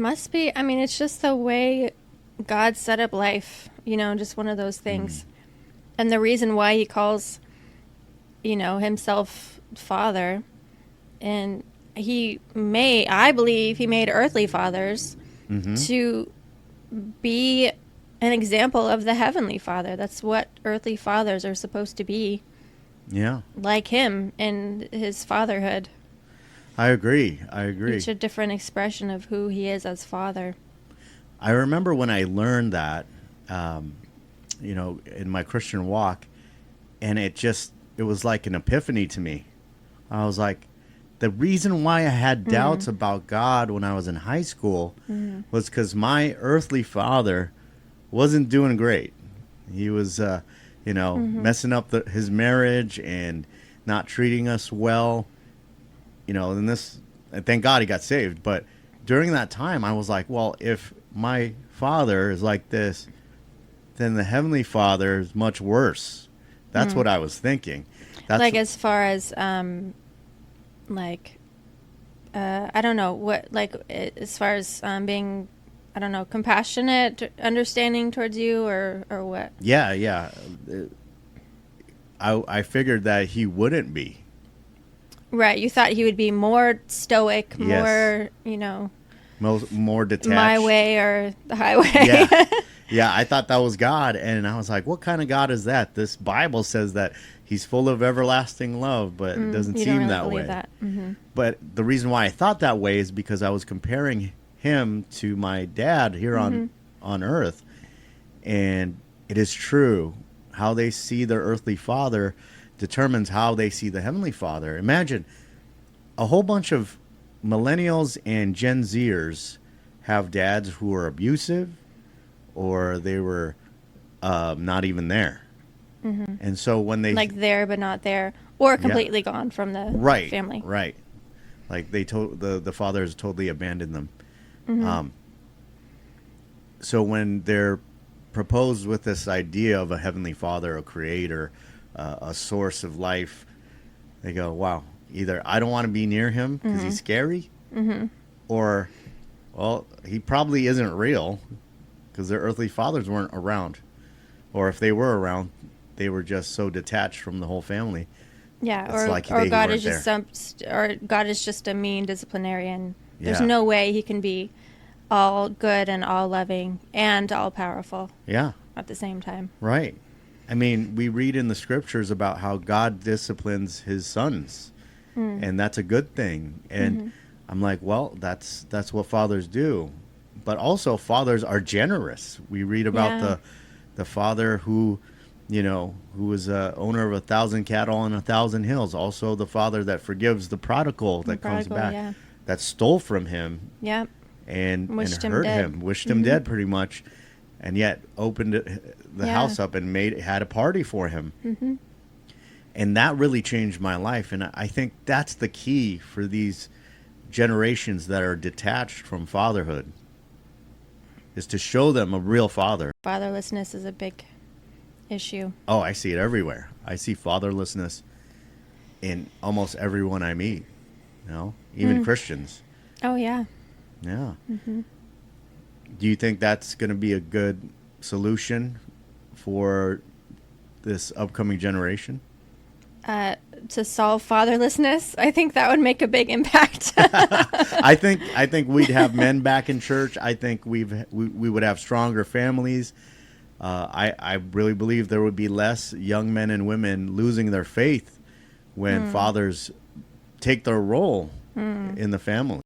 must be. I mean, it's just the way God set up life, just one of those things. And the reason why he calls, himself Father, and I believe he made earthly fathers to be an example of the Heavenly Father. That's what earthly fathers are supposed to be. Yeah. Like him in his fatherhood. I agree. Each a different expression of who he is as father. I remember when I learned that, in my Christian walk, and it was like an epiphany to me. I was like, the reason why I had doubts about God when I was in high school was because my earthly father wasn't doing great. He was, messing up his marriage and not treating us well. And thank God he got saved. But during that time, I was like, well, if my father is like this, then the Heavenly Father is much worse. That's what I was thinking. As far as, I don't know, as far as being, I don't know, compassionate, understanding towards you, or what? Yeah. I figured that he wouldn't be. Right, you thought he would be more stoic, Yes. More detached. My way or the highway. Yeah, I thought that was God, and I was like, what kind of God is that? This Bible says that he's full of everlasting love, but it doesn't you seem don't really that believe way. that. Mm-hmm. But the reason why I thought that way is because I was comparing him to my dad here on earth. And it is true, how they see their earthly father determines how they see the Heavenly Father. Imagine a whole bunch of millennials and Gen Zers have dads who are abusive, or they were not even there. And so when they there but not there, or completely gone from the family. Right. Like they told the fathers totally abandoned them. So when they're proposed with this idea of a Heavenly Father, a creator, a source of life, they go, wow, either I don't want to be near him because he's scary, or, well, he probably isn't real because their earthly fathers weren't around. Or if they were around, they were just so detached from the whole family. Yeah, or God is just God is just a mean disciplinarian. There's Yeah. no way he can be all good and all loving and all powerful. Yeah. At the same time. Right. I mean, we read in the scriptures about how God disciplines his sons, and that's a good thing. And I'm like, well, that's what fathers do. But also, fathers are generous. We read about the father who was owner of 1,000 cattle on 1,000 hills. Also, the father that forgives the prodigal that comes back, that stole from him, and hurt him, wished him dead, pretty much. And yet opened the house up and had a party for him. And that really changed my life. And I think that's the key for these generations that are detached from fatherhood, is to show them a real father. Fatherlessness is a big issue. Oh, I see it everywhere. I see fatherlessness in almost everyone I meet, even Christians. Oh, yeah. Yeah. Do you think that's going to be a good solution for this upcoming generation? To solve fatherlessness, I think that would make a big impact. I think we'd have men back in church. I think we would have stronger families. I really believe there would be less young men and women losing their faith when fathers take their role in the family.